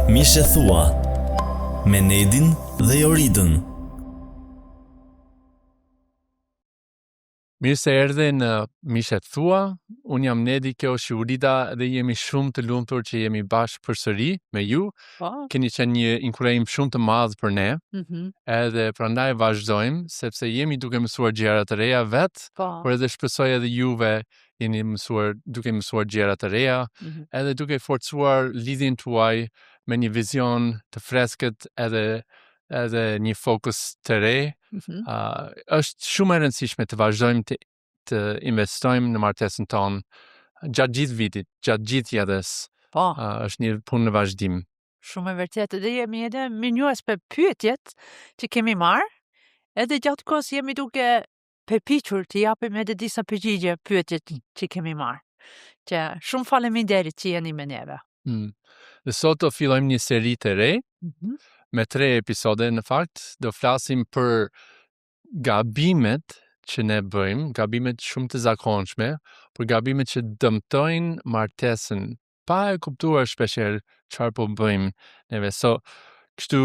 Mishe Thua me Nedin dhe Joridën. Mirë se erdhe në Mishe Thua, unë jam Nedi, kjo është Jorida dhe jemi shumë të lumtur që jemi bashkë përsëri me ju. Keni qenë një inkurajim shumë të madh për ne, edhe prandaj vazhdojmë, sepse jemi duke mësuar gjëra të reja vetë, por edhe shpresoj edhe juve jeni duke mësuar gjëra të reja, edhe duke forcuar lidhjen tuaj me një vizion të freskët edhe një fokus të re. Është shumë e rëndësishme të vazhdojmë të investojmë në martesën tonë gjatë gjithë vitit, gjatë gjithë jetës. Është një punë në vazhdim. Shumë e vërtetë, dhe jemi edhe minjues për pyetjet që kemi marrë, edhe gjatë kohës jemi duke përpiqur të japim edhe disa përgjigje pyetjet që kemi marrë. Që shumë faleminderit që jeni me neve. Dhe sot do fillojmë një seri të re, me 3 episode në fakt, do flasim për gabimet që ne bëjmë, gabimet shumë të zakonshme, për gabimet që dëmtojnë martesën, pa e kuptuar shpeshherë çfarë po bëjmë neve. Kështu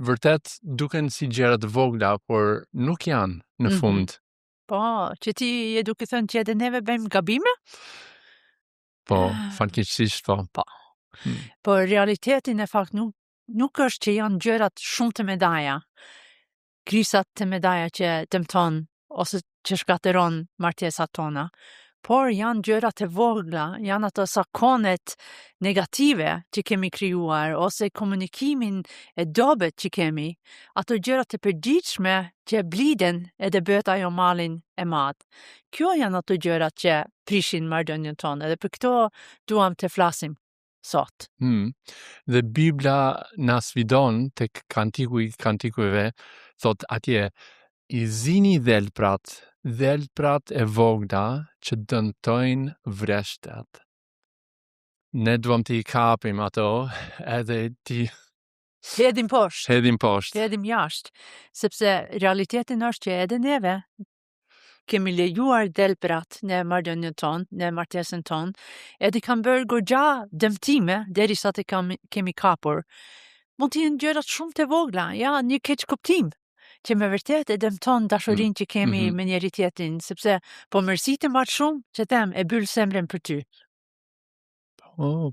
vërtet duken si gjëra të vogla, por nuk janë në fund. Po, që ti je duke thënë që edhe neve bëjmë gabime? Po, fatkeqësisht po. Po realitetin e fakt nuk është që janë gjërat shumë të medaja, krisat të medaja që dëmton ose që shkatëron martesat tona, por janë gjërat të vogla, janë ato sakonet negative që kemi krijuar, ose komunikimin e dobët që kemi, ato gjërat të përgjithshme që bliden edhe bëhet ajo malin e madh. Kjo janë ato gjërat që prishin marrëdhënien tonë, edhe për këto duam të flasim sot. Dhe Bibla na sfidon tek Kantiku i Kantikujve, thot atje, i zini dhelprat e vogla që dëmtojnë vreshtat. Ne duam të i kapim ato edhe ti Hedhim poshtë. Hedhim jashtë, sepse realitetin është që edhe neve kemi lejuar dhelprat në marrëdhënien tonë, në martesën tonë, edhe kanë bërë goxha dëmtime derisa të kemi kapur. Mund të jenë gjërat shumë të vogla, ja, një keq kuptim, që me vërtet e dëmton dashurinë që kemi me njëri tjetrin, sepse po mërësitë më shumë që them e byll zemrën për ty.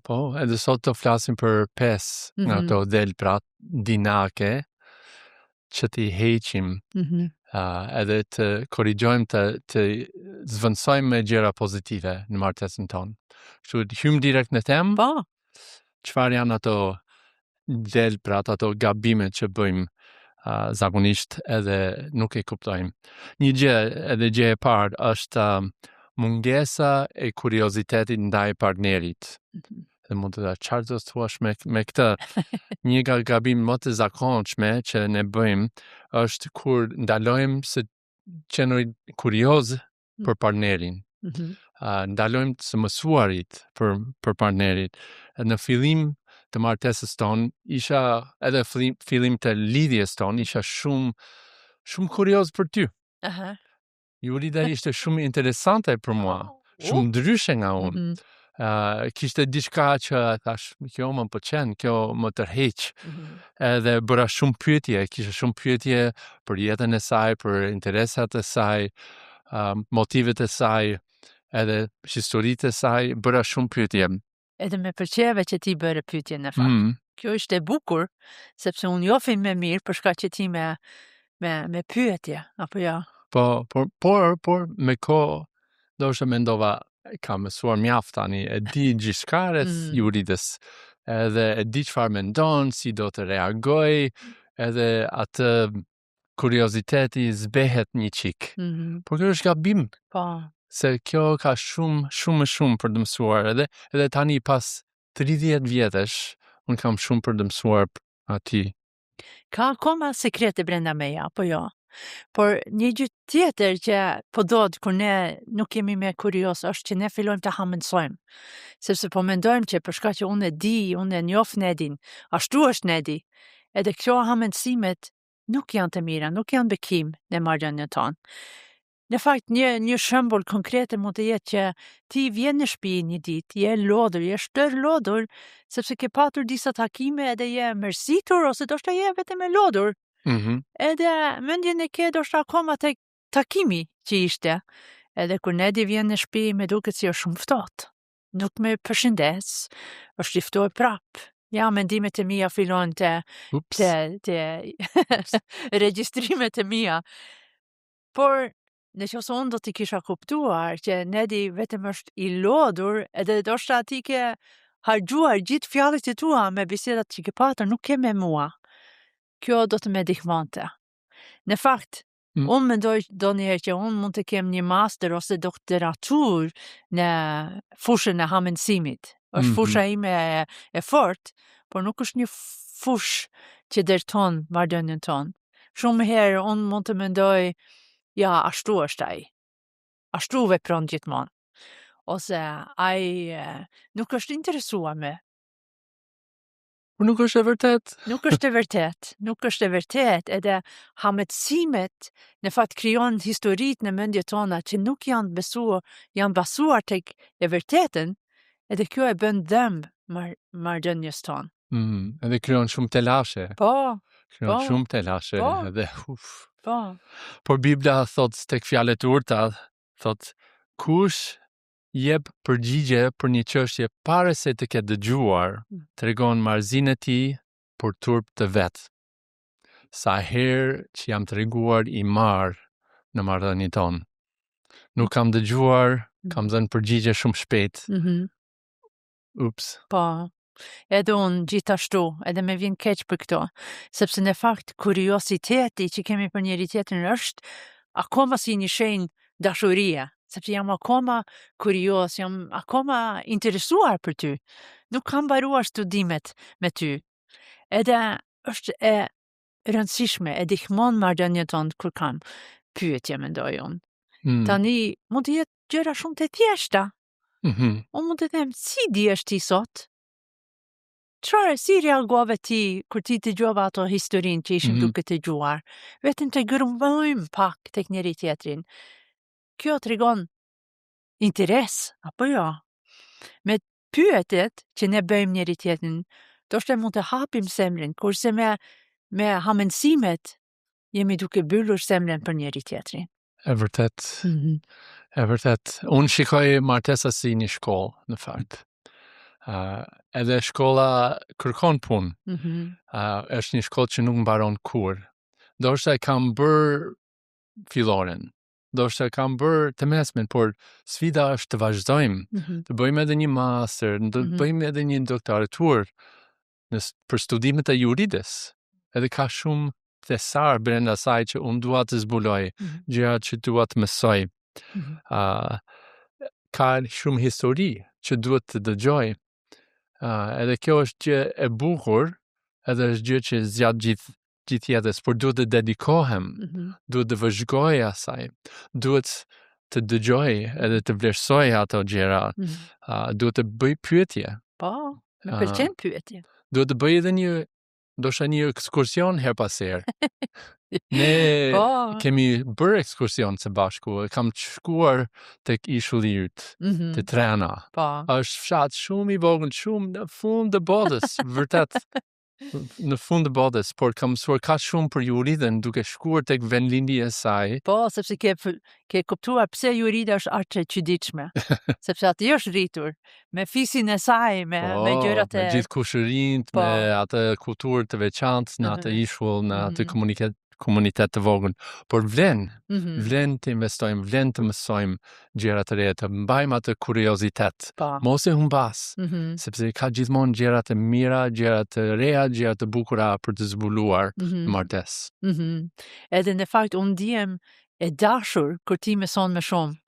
Po, edhe sot të flasim për 5 nga ato dhelprat dinake që t'i heqim, edhe të korrigjojmë të zvendësojmë me gjëra pozitive në martesën tonë. Kështu të hymë direkt në temë. Po. Çfarë janë ato dhelprat, ato gabimet që bëjmë zakonisht edhe nuk e kuptojmë. Një gjë e parë është mungesa e kuriozitetit ndaj partnerit. Dhe mund të çfarë do të thuash me këtë? Një nga gabimet më të zakonshme që ne bëjmë është kur ndalojmë se qenoj kurioz për partnerin. Ndalojmë të mësuarit për partnerit. Në fillim të martesës tonë, isha edhe fillim të lidhjes tonë, isha shumë kurioz për ty. Jorida ishte shumë interesante për mua, shumë ndryshe nga unë. Kishte diçka që thash, kjo më pëlqen, kjo më tërheq. Edhe bëra shumë pyetje, kisha shumë pyetje për jetën e saj, për interesat e saj, motivet e saj, edhe historitë e saj, bëra shumë pyetje. Edhe me pëlqeve që ti bëre pyetje në fakt. Kjo ishte bukur, sepse unë jofin me mirë për shkak që ti me pyetje, apo jo? Po, por me kohë ndoshta mendova kam mësuar mjaft tani, e di gjithçka rreth Joridës, edhe e di çfarë mendon, si do të reagoj, edhe atë kurioziteti zbehet një çik. Por kjo është gabim. Po. Se kjo ka shumë për të mësuar, edhe tani pas 30 vjetësh, unë kam shumë për të mësuar aty. Ka akoma sekrete brenda meja, apo jo? Por një gjë tjetër që po dod kur ne nuk jemi me kurioz është që ne fillojmë të hamendësojmë. Sepse po mendojmë që për shkak që unë e di, unë e njoh Nedin, ashtu është Nedi. Edhe këto hamendësimet nuk janë të mira, nuk janë bekim në marrëdhënien tonë. Në fakt, një shembull konkrete mund të jetë që ti vjen në shtëpi një ditë, je lodhur, je shtër lodhur, sepse ke patur disa takime edhe je mërzitur ose do shta je vetëm e lodhur. Edhe mendjen e ke do shta akoma tek takimi që ishte. Edhe kur Nedi vjen në shtëpi me duket si është shumë ftohtë. Nuk me përshëndes, është i ftohtë prap. Ja, mendimet e mia fillojnë te regjistrimet e mia. Por nëse unë do t'i kisha kuptuar që Nedi vetëm është i lodhur edhe do shta ti ke hargjuar gjithë fjalët e tua me bisedat që ke patur, nuk ke me mua. Kjo do të me ndihmonte. Në fakt, unë mendoj donjëherë që unë mund të kem një master ose doktoratur në fushën e hamendësimit. Është fusha ime e fort, por nuk është një fush që dërton marrëdhënien tonë. Shumë herë unë mund të mendoj, ja, ashtu është ai. Ashtu vepron gjithmonë. Ose ai nuk është interesuar me. Nuk është e vërtet. Nuk është e vërtet, edhe hamendësimet në fakt krijon historitë në mendjet tona që nuk janë basuar tek e vërtetën, edhe kjo e bën dëmb marrëdhënies tonë. Edhe krijon shumë telashe. Po. Krijon shumë telashe edhe Po. Por Bibla thot tek fjalët e urta, thot kush jep përgjigje për një çështje para se të ketë dëgjuar, tregon marrëzinë e tij për turp të vet. Sa herë që jam treguar i marr në marrëdhënien tonë. Nuk kam dëgjuar, kam dhënë përgjigje shumë shpejt. Ups. Po. Edhe unë gjithashtu, edhe me vjen keq për këto, sepse në fakt kurioziteti që kemi për njëri tjetrin është akoma si një shenjë dashurie, sepse jam akoma kurioz, jam akoma interesuar për ty. Nuk kam mbaruar studimet me ty. Edhe është e rëndësishme, e ndihmon marrëdhënien tonë kur kam pyetje, mendoj unë. Tani mund të jetë gjëra shumë të thjeshta. Unë mund të them, si dihesh ti sot? Si reagove ti kur ti të gjova ato historinë që ishim duke të gjuar? Vetëm të gërmojmë pak tek njëri tjetrin. Kjo tregon interes, apo jo? Me pyetet që ne bëjmë njëri tjetrin, do shte mund të hapim semrin, kurse me hamendësimet jemi duke mbyllur semrin për njëri tjetrin. E vërtet. E vërtet. Unë shikoj martesa si një shkollë, në fakt. Edhe shkolla kërkon punë. Është një shkollë që nuk mbaron kur. Do shta kam bërë filloren. Do shta kam bërë të mesmen, por sfida është të vazhdojmë. Të bëjmë edhe një master, të bëjmë edhe një doktoratur për studimet e juridis. Edhe ka shumë thesar brenda saj që unë dua të zbuloj, gjëra që dua të mësoj. Ka shumë histori që duhet të dëgjoj. Edhe kjo është gjë e bukur, edhe është gjë që zgjat gjithë jetës, por duhet të dedikohem, duhet të vëzhgoj asaj, duhet të dëgjoj edhe të vlerësoj ato gjëra, duhet të bëj pyetje. Po, me pëlqen pyetje. Duhet të bëj edhe një ekskursion her pas herë. Ne kemi bërë ekskursion së bashku, kam shkuar tek ishulli yt, te Trena. Është fshat shumë i vogël, shumë në fund të botës, vërtet. Në fund të botës, por kam mësuar ka shumë për juridën duke shkuar tek vendlindja e saj. Po, sepse ke kuptuar pse jurida është aq e çuditshme. Sepse aty është rritur me fisin e saj, me gjërat e me gjithë kushërinë, me atë kulturë të veçantë në atë ishull, në atë komunitet të vogël, por vlen të investojmë, vlen të mësojmë gjëra të reja, të mbajmë atë kuriozitet. Mos e humbas, sepse ka gjithmonë gjëra të mira, gjëra të reja, gjëra të bukura për të zbuluar në martesë. Edhe në fakt unë ndihem e dashur kur ti mëson më shumë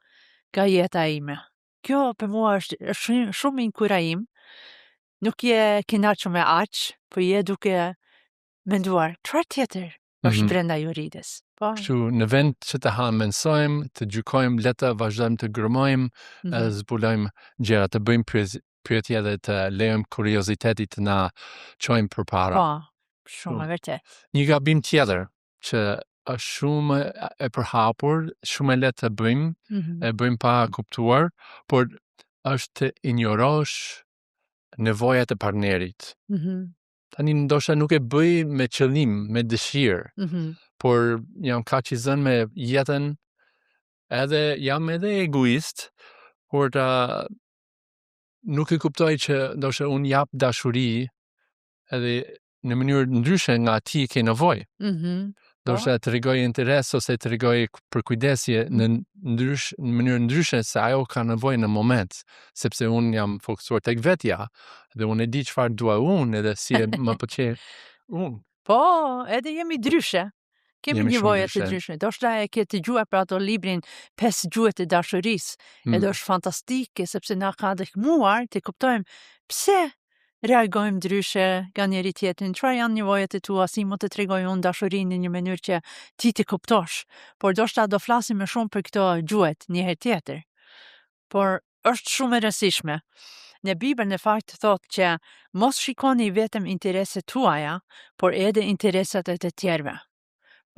nga jeta ime. Kjo për mua është shumë inkurajim. Nuk je kënaqur me aq, por je duke menduar çfarë tjetër është brenda juridës. Kështu, në vend që të mësojmë, të gjykojmë, le të vazhdojmë të gërmojmë, edhe zbulojmë gjëra, të bëjmë pyetje dhe të lejojmë kuriozitetit të na çojmë përpara. Po, shumë e vërtet. Një gabim tjetër që është shumë e përhapur, shumë e lehtë të bëjmë, e bëjmë pa kuptuar, por është të injorosh nevojat e partnerit. Tani ndoshta nuk e bëj me qëllim, me dëshirë, por jam kaq i zënë me jetën, edhe jam edhe egoist, por nuk e kuptoj që ndoshta unë jap dashuri edhe në mënyrë ndryshe nga ti ke nevojë. Ndoshta të tregoj interes ose të tregoj për kujdesje në mënyrë ndryshe se ajo ka nevojë në moment, sepse unë jam fokusuar tek vetja dhe unë e di çfarë dua unë edhe si më pëlqej unë. Po, edhe jemi ndryshe. Kemi nevoja të ndryshme. Ndoshta e ke dëgjuar për ato librin 5 gjuhët e dashurisë. Edhe është fantastike sepse na ka ndihmuar të kuptojmë pse reagojmë ndryshe nga njëri tjetrin, çfarë janë nevojat e tua, si mund të tregoj unë dashurinë në një mënyrë që ti të kuptosh. Por ndoshta do flasim më shumë për këto gjuhët një herë tjetër. Por është shumë e rëndësishme. Në Bibël në fakt thotë që mos shikoni vetëm interesat tuaja, por edhe interesat e të tjerëve.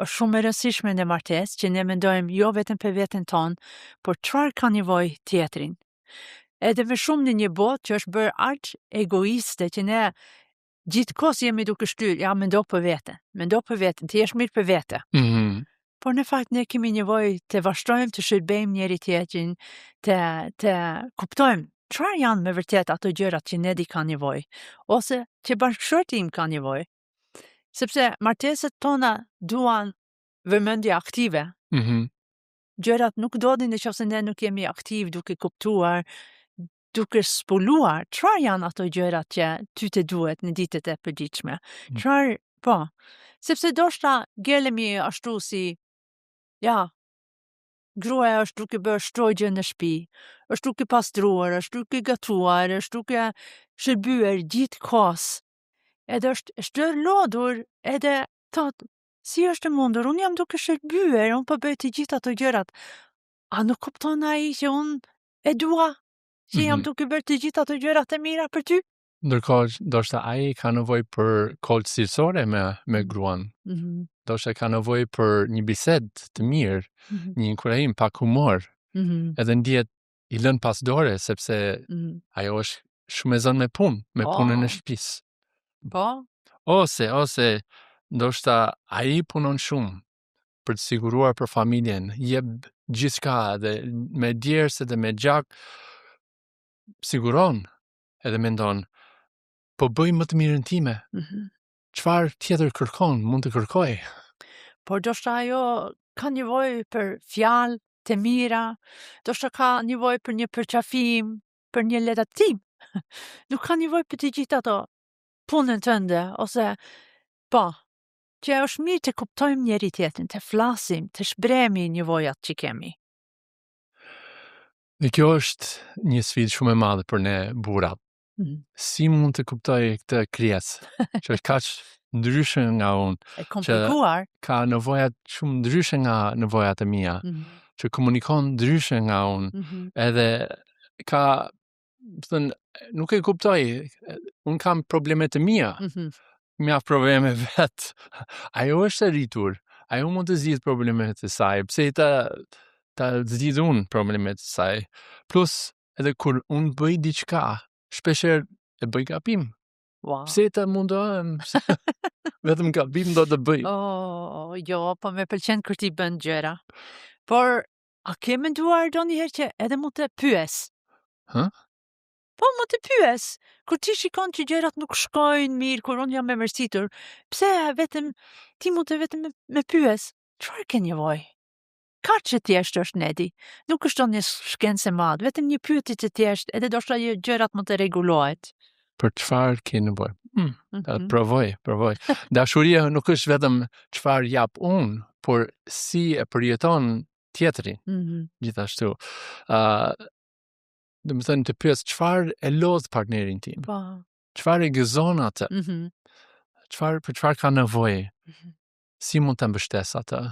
Është shumë e rëndësishme në martesë që ne mendojmë jo vetëm për veten tonë, por çfarë ka nevojë tjetrin. Edhe më shumë në një botë që është bërë aq egoiste që ne gjithkohës jemi duke shtyr, ja mendo për veten, ti jesh mirë për vete. Por në fakt ne kemi nevojë të vazhdojmë të shërbejmë njëri tjetrin, të kuptojmë çfarë janë me vërtet ato gjërat që ne di ka nevojë, ose që bashkëshorti im ka nevojë. Sepse martesat tona duan vëmendje aktive. Gjërat nuk ndodhin nëse ne nuk jemi aktiv duke kuptuar, duke spuluar çfarë janë ato gjërat që ty të duhet në ditët e përditshme. Çfarë, po, sepse ndoshta ngelemi ashtu si, ja, gruaja është duke bërë shtrojgje në shtëpi, është duke pastruar, është duke gatuar, është duke shërbyer gjithkohës. Edhe është shtërlodhur, edhe thot, si është mundur, unë jam duke shërbyer, unë po bëj të gjitha ato gjërat. A nuk kupton ai që unë e dua, që jam duke bërë të gjitha ato gjërat e mira për ty? Ndërkohë, ndoshta ai ka nevojë për kohë cilësore me gruan. Ndoshta ka nevojë për një bisedë të mirë, një inkurajim pa humor. Edhe ndihet i lënë pas dore sepse ajo është shumë e zënë me punën e shtëpisë. Po. Ose ndoshta ai punon shumë për të siguruar për familjen, jep gjithçka dhe me djers edhe me gjak siguron edhe mendon po bëj më të mirën time. Çfarë tjetër kërkon, mund të kërkoj. Por ndoshta ajo ka nevojë për fjalë të mira, ndoshta ka nevojë për një përqafim, për një lehtësim. Nuk ka nevojë për të gjitha ato punën tënde, ose po, që është mirë të kuptojmë njëri tjetrin, të flasim, të shbremi nevojat që kemi. Dhe kjo është një sfidë shumë e madhe për ne burrat. Si mund të kuptoj këtë krijesë, që është kaq ndryshe nga unë, E komplikuar. që ka nevojat shumë ndryshe nga nevojat e mia, që komunikon ndryshe nga unë, edhe ka, nuk e kuptoj, unë kam probleme të mia, mjaft probleme vet. Ajo është e rritur, ajo mund të zgjidh problemet e saj, pse ta zgjidh unë problemet e saj. Plus, edhe kur unë bëj diçka, shpeshherë e bëj gabim. Wow. Pse ta mundohem? Vetëm gabim do të bëj. Jo, po me pëlqen kur ti bën gjëra. Por, a ke menduar ndonjëherë që edhe mund të pyes? Po, mund të pyes. Kur ti shikon që gjërat nuk shkojnë mirë, kur unë jam e mërzitur, pse ti mund të vetëm me pyes? Çfarë ke nevojë? Kaq që thjesht është Nedi. Nuk është një shkencë e madhe, vetëm një pyetje të thjeshtë, edhe ndoshta gjërat mund të rregullohet. Për çfarë ke nevojë? Provoj. Dashuria nuk është vetëm çfarë jap unë, por si e përjeton tjetri. Gjithashtu. Dhe më thënë të pyes çfarë e lodh partnerin tim. Po. Çfarë e gëzon atë? Për çfarë ka nevojë? Si mund të mbështes atë?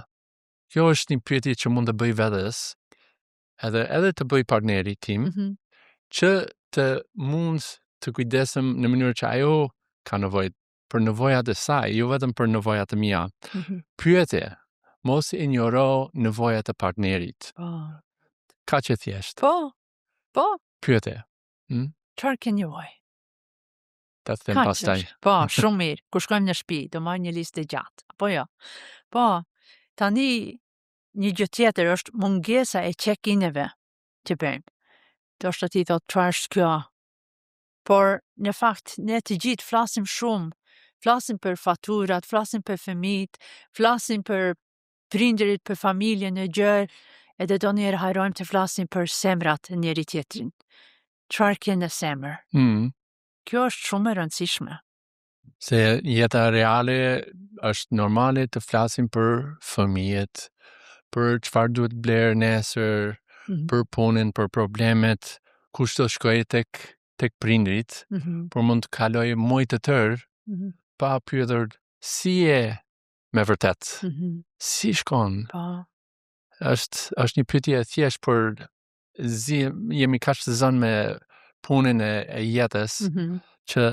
Kjo është një pyetje që mund të bëj vetes, edhe të bëj partnerit tim, që të mund të kujdesem në mënyrë që ajo ka nevojë për nevojat e saj, jo vetëm për nevojat e mia. Pyetje, mos injoro nevojat e partnerit. Po. Kaq e thjesht. Po. Pyetje. Çfarë ke nevojë? Ta them Kaq pastaj. është. Po, shumë mirë. Kur shkojmë në shtëpi, do marr një listë gjatë. Apo jo. Po, tani një gjë tjetër është mungesa e check-ineve që bëjmë. Do shta ti thot çfarë është kjo? Por në fakt ne të gjithë flasim shumë. Flasim për faturat, flasim për fëmijët, flasim për prindërit, për familjen e gjërë, edhe do njerë hajrojmë të flasim për semrat e njeri tjetrin. Çfarë ke në semër? Kjo është shumë e rëndësishme. Se jeta reale është normale të flasim për fëmijët, për çfarë duhet blerë nesër, për punën, për problemet, kush do shkojë tek prindrit, por mund të kaloj muaj të tërë pa pyetur si e me vërtet. Si shkon? Po. Është një pyetje e thjeshtë, por jemi kaq të zënë me punën e jetës që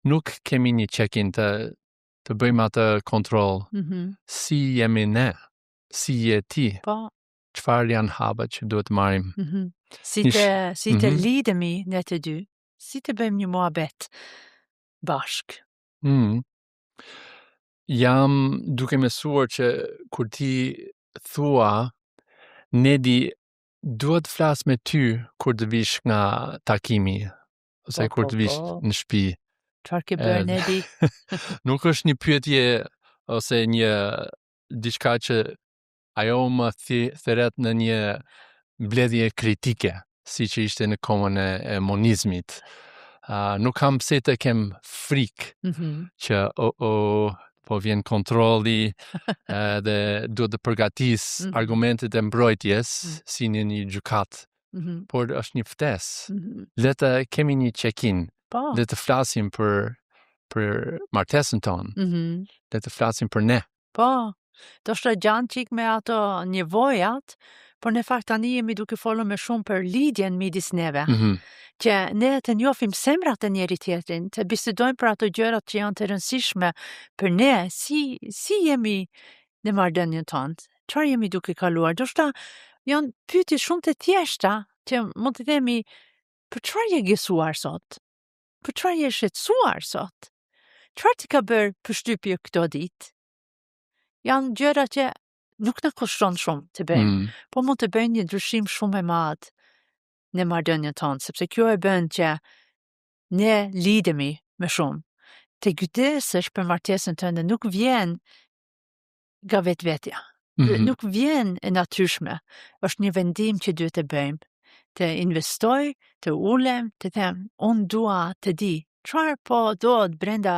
nuk kemi një check-in të bëjmë atë kontroll. Si jemi ne? Si je ti? Po. Çfarë janë hapat që duhet marrim? Si të lidhemi ne të dy, si të bëjmë një muhabet bashk. Jam duke mësuar që kur ti thua, Nedi, duhet flas me ty kur të vish nga takimi, ose kur të vish në shtëpi. Çfarë ke bërë, Nedi? Nuk është një pyetje ose një diçka që ajo më theret në një mbledhje kritike, si që ishte në kohën e monizmit. Nuk kam pse të kem frikë që po vjen kontrolli dhe duhet të përgatis argumentet e mbrojtjes si në një gjykat. Por është një ftesë. Le të kemi një check-in. Le të flasim për martesën tonë. Le të flasim për ne. Po, do shtë gjanë qik me ato nevojat, por në fakt tani jemi duke folur më shumë për lidhjen midis neve. Që ne të njohim semrat e njeri tjetrin, të bisedojmë për ato gjërat që janë të rëndësishme për ne, si jemi në marrëdhënien tonë, çfarë jemi duke kaluar. Do shta janë pyetje shumë të thjeshta që mund të themi, për çfarë je gëzuar sot? Për çfarë je shqetësuar sot? Çfarë ti ka bërë përshtypje këto ditë? Janë gjëra që nuk na kushton shumë të bëjmë, po mund të bëjnë një ndryshim shumë e madh në marrëdhënien tonë, sepse kjo e bën që ne lidhemi më shumë. Të kujdesesh për martesën tënde nuk vjen nga vetvetja. Nuk vjen e natyrshme. Është një vendim që duhet të bëjmë. Të investoj, të ulem, të them, unë dua të di çfarë po do të brenda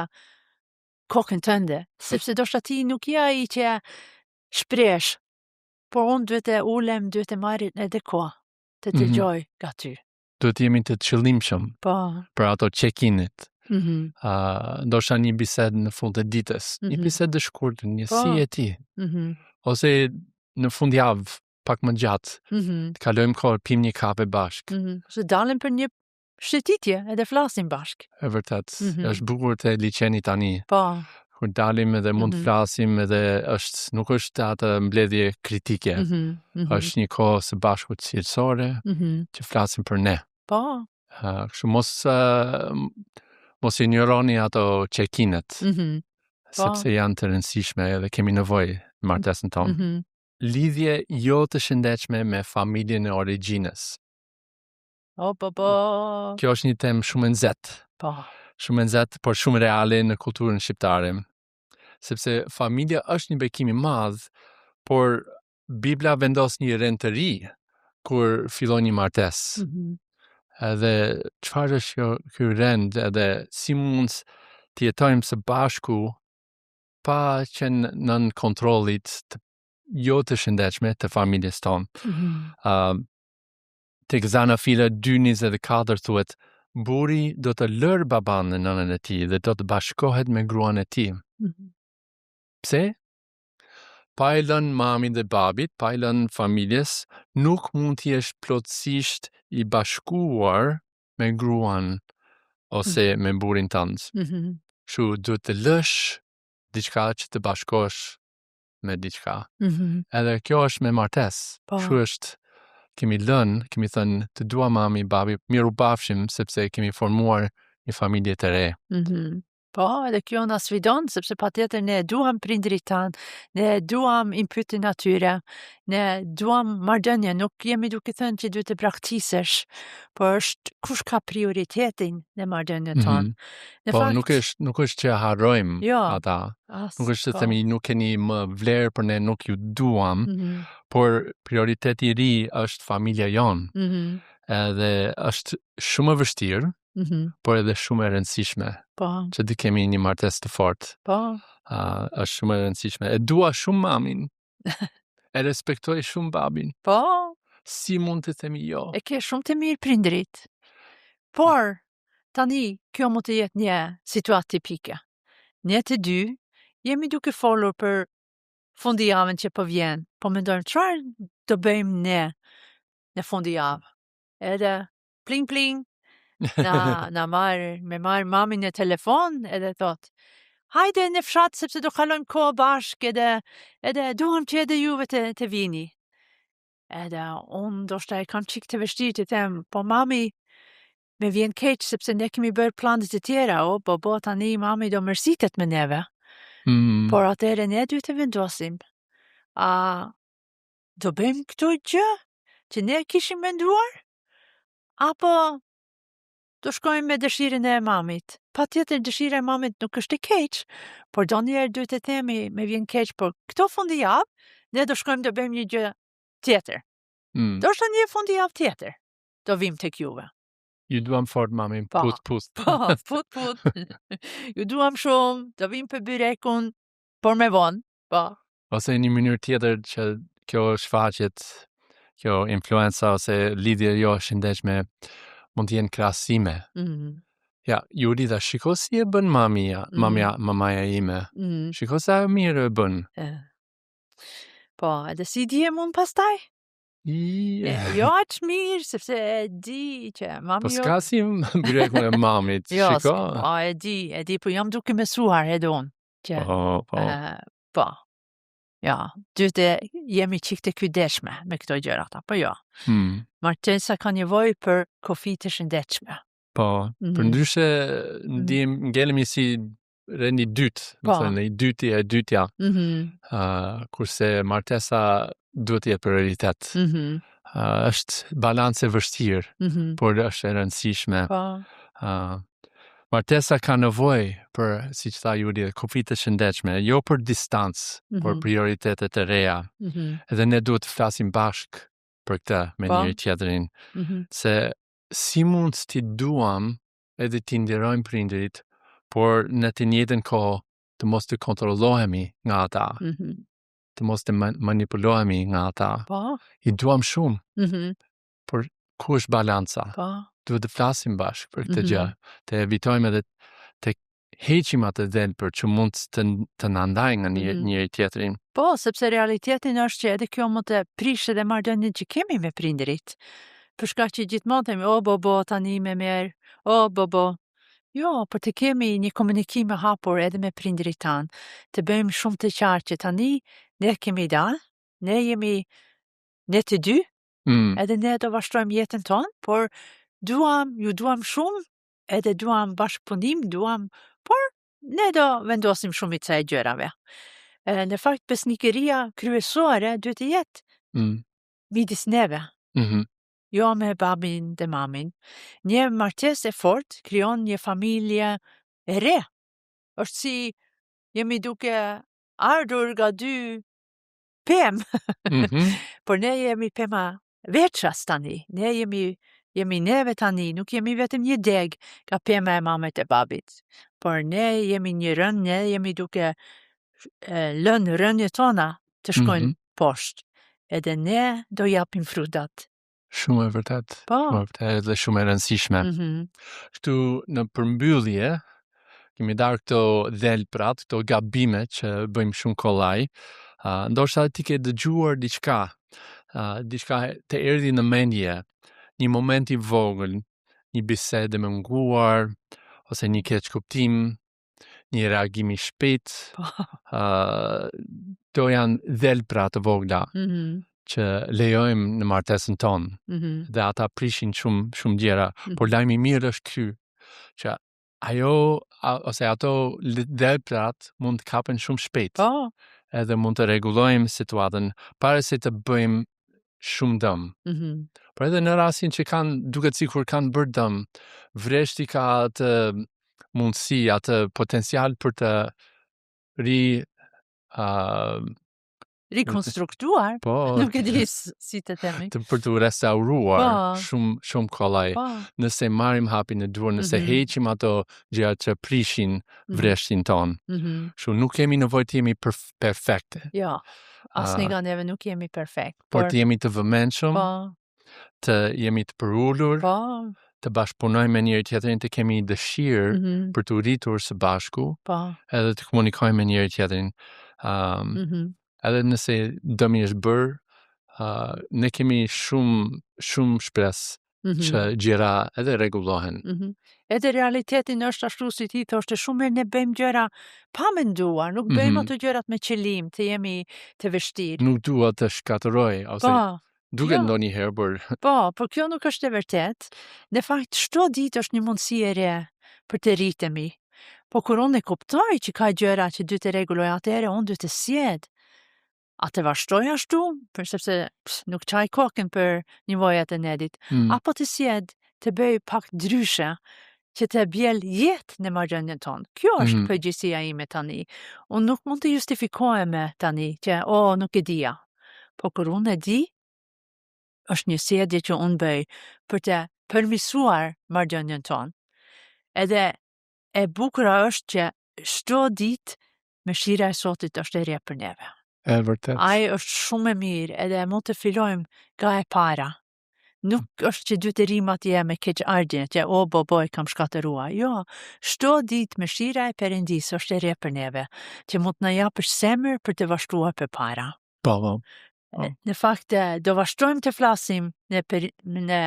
kokën tënde, sepse do shta ti nuk ja i që shpresh, por unë duhet të ulem, duhet të marrit edhe kohë, të dëgjoj nga ty. Duhet jemi të qëllimshëm për ato check-init. Do shta një bised në fund të ditës, një bised të shkurtër, një si e ti, ose në fundjavë, pak më gjatë, të kalojmë kohë, pim një kafe bashk. Se dalim për një shëtitje edhe flasim bashk. E vërtet, është bukur të liçeni tani. Po. Kur dalim edhe mund të flasim edhe nuk është atë mbledhje kritike. Është një kohë së bashku të cilësore që flasim për ne. Po. Kështu mos injoroni ato check-inet, sepse janë të rëndësishme edhe kemi nevojë në martesën tonë. Lidhje jo të shëndetshme me familjen e origjinës. Kjo është një temë shumë e nxehtë. Po. Shumë e nxehtë, por shumë reale në kulturën shqiptare. Sepse familja është një bekim i madh, por Bibla vendos një rend të ri kur fillon një martesë. Edhe çfarë është ky rend, edhe si mund të jetojmë së bashku pa qenë nën kontrollit jo të shëndetshme të familjes tonë. Tek Zana Fila 2:24 thuhet, buri do të lërë baban në nënën e tij dhe do të bashkohet me gruan e tij. Pse? Pa i lënë mamit dhe babit, pa i lënë familjes, nuk mund të jesh plotësisht i bashkuar me gruan ose me burin tënd. Kështu duhet të lësh diçka që të bashkosh me diçka. Mhm. Edhe kjo është me martesë. Po. Kështu është kemi thënë të dua mami, babi, miru bafshim sepse kemi formuar një familje të re. Mhm. Po, edhe kjo na sfidon, sepse patjetër ne e duam prindrit tanë, ne e duam inputin atyre, ne duam marrëdhënie, nuk jemi duke thënë që duhet të braktisesh, por është kush ka prioritetin në marrëdhënien tonë. Në Po, fakt, nuk është që harrojmë Jo. ata. as, Nuk është që po. themi nuk keni më vlerë për ne nuk ju duam, Mhm. por prioriteti i ri është familja jonë. Mhm. Edhe është shumë e vështirë, Mhm. por edhe shumë e rëndësishme Po, që të kemi një martesë të fortë. po. Është shumë e rëndësishme. E dua shumë mamin. E respektoj shumë babin. Po, Si mund të themi jo? e ke shumë të mirë prindrit. Por, tani, kjo mund të jetë një situatë tipike. Ne të dy jemi duke folur për fundijavën që po vjen, po mendojmë çfarë do bëjmë ne në fundijavë. Edhe pling pling me marr mamin në telefon edhe thot, hajde në fshat sepse do kalojmë kohë bashkë edhe duam që edhe juve të vini. Edhe unë ndoshta e kam qik të vështirë të them, po mami, me vjen keq sepse ne kemi bërë planet e tjera, po tani mami do mërzitet me neve. Por atëherë ne duhet të vendosim. A do bëjmë këto gjë që ne kishim menduar? Apo do shkojmë me dëshirën e mamit? Patjetër dëshira e mamit nuk është e keq, por donjëherë duhet të themi me vjen keq, por këto fundijavë ne do shkojmë do bëjmë një gjë tjetër. Do shta një fundijavë tjetër. Do vim tek juve. Ju duam fort mami, Po. put. Po, put. Ju duam shumë, do vim për byrekun, por me vonë. Po. Ose një mënyrë tjetër që kjo shfaqet, kjo influenca ose lidhje jo shëndetshme mund të jenë krahasime. Mhm. Ja, ju lidha, shiko si e bën mamaja ime. Mhm. Shiko sa e mirë e bën. Po, edhe si di e mund pastaj? Jo aq mirë, sepse e di që mami Po s'ka si byrekun e mamit, Jo, shiko. e di, po jam duke mësuar edhe unë. Që, Po. po. Ja, duhet të jemi qik të kujdeshme me këto gjërat, apo jo. Martesa ka nevojë për kofi të shëndetshme. Po, për ndryshe ngelemi si rendi dytë, më thënë, i dytja, kurse martesa duhet të jetë prioritet. Është balancë e vështirë, por është e rëndësishme. Martesa ka nevojë për, si që tha Juli, kofi të shëndetshme, jo për distancë, por prioritetet e reja. Edhe ne duhet të flasim bashkë për këtë me njëri tjetrin. Se si mund t'i duam edhe t'i nderojmë prindrit, por në të njëjtën kohë të mos të kontrollohemi nga ata. Të mos të manipulohemi nga ata. I duam shumë, por ku është balanca? Duhet të flasim bashkë për këtë gjë, të evitojmë edhe të heqim atë dhelpër që mund të na ndajë nga njëri tjetrin. Po, sepse realitetin është që edhe kjo mund të prishë edhe marrëdhënien që kemi me prindrit. Për shkak që gjithmonë themi, bo, tani me merë, bo. Jo, për të kemi një komunikim e hapur edhe me prindrit tanë, të bëjmë shumë të qartë që tani ne kemi dalë, ne të dy, edhe ne do vazhdojmë jetën tonë, por ju duam shumë, edhe duam bashkëpunim, por ne do vendosim shumë i të e gjërave. Në fakt, besnikëria kryesore duhet të jetë midis neve. Jo me babin dhe mamin. Një martesë e fortë krijon një familje e re. Është si jemi duke ardhur nga dy pemë. Por ne jemi pema veças tani. Ne jemi neve tani, nuk jemi vetëm një deg ka pema e mamit e babit. Por ne jemi një rënë, ne jemi duke lënë rënje tona të shkojnë poshtë. Edhe ne do japim frutat. Shumë e vërtet. Po. Shumë e vërtet dhe shumë e rëndësishme. Kështu në përmbyllje, kemi darë këto dhelprat, këto gabime që bëjmë shumë kollaj. Ndoshta ti ke dëgjuar diçka të erdhi në mendje, një moment i vogël, një bisedë e mënguar, ose një keq kuptim, një reagim i shpejt, Po. to janë dhelpra të vogla që lejojmë në martesën tonë. Dhe ata prishin shumë gjëra, por lajmi i mirë është ky, që ose ato dhelprat mund të kapen shumë shpejt. Po. Edhe mund të rregullojmë situatën para se të bëjmë shumë dëm. Por edhe në rastin që duket sikur kanë bërë dëm, vreshti ka atë mundësi, atë potencial për të rikonstruktuar, po, nuk e di si të themi. Për të restauruar Po. shumë kollaj. Po. Nëse marrim hapin e duhur, nëse heqim ato gjërat që prishin vreshtin ton. Kështu nuk kemi nevojë të jemi perfekte. Jo. Asnjë nga neve nuk jemi perfekt. Por të jemi të vëmendshëm, Po. të jemi të përullur, Po. të bashkëpunojmë me njëri tjetrin, të kemi dëshirë për të rritur së bashku, Po. edhe të komunikojmë me njëri tjetrin. Edhe nëse dëmi është bërë, ne kemi shumë shpresë që gjëra edhe rregullohen. Edhe realiteti është ashtu si ti thoshte, shumë ne bëjmë gjëra pa menduar, nuk bëjmë ato gjërat me qëllim të jemi të vështirë. Nuk dua të shkatërroj, ose duket ndonjëherë por por kjo nuk është e vërtet. Në fakt, çdo ditë është një mundësi e re për të rritemi. Po kur unë e kuptoj që ka gjëra që dy të rregulloj, atëherë unë dy të sjed. A të vazhdoj ashtu, për sepse nuk qaj kokën për nivojat e Nedit, apo të sjed të bëj pak ndryshe, që të bjell jetë në marrëdhënien tonë. Kjo është përgjegjësia ime tani. Unë nuk mund të justifikohem tani që nuk e dija. Po kur unë e di, është një sjellje që unë bëj për të përmirësuar marrëdhënien tonë. Edhe e bukura është që çdo ditë mëshira e Zotit është e re për neve. E vërtet. Ai është shumë e mirë, edhe mund të fillojmë nga e para. Nuk është që dy të rrim atje me keqardhje, që boj kam shkatëruar. Jo, çdo ditë mëshira e Perëndis është e re për neve, që mund të na japësh zemër për të vazhduar përpara. Po. Në fakt, do vazhdojmë të flasim në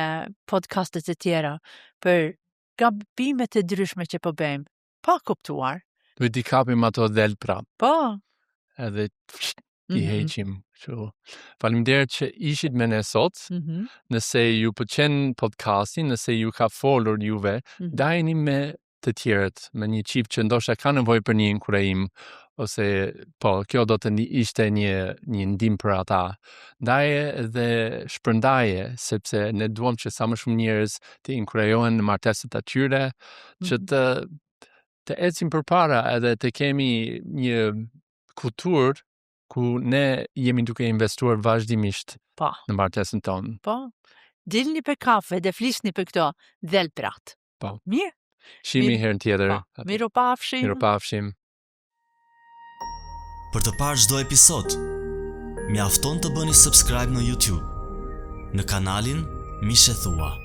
podcastet e tjera për gabimet e ndryshme që po bëjmë, pa kuptuar. Duhet t'i kapim ato dhelpra. Po. Edhe t'i heqim. Faleminderit që ishit me ne sot. Nëse ju pëlqen podcastin, nëse ju ka folur juve, dajeni me të tjerët, me një çift që ndoshta ka nevojë për një inkurajim, ose kjo do të ishte një ndihmë për ata. Ndaje dhe shpërndaje, sepse ne duam që sa më shumë njerëz të inkurajohen në martesat e tyre, që të ecim përpara edhe të kemi një kulturë ku ne jemi duke investuar vazhdimisht në martesën tonë. Po. Dilni për kafe dhe flisni për këto dhelprat. Po. Mirë. Shihemi herën tjetër. Miropafshim. Miropafshim. Për të parë çdo episod, mjafton të bëni subscribe në YouTube, në kanalin Mishe Thua.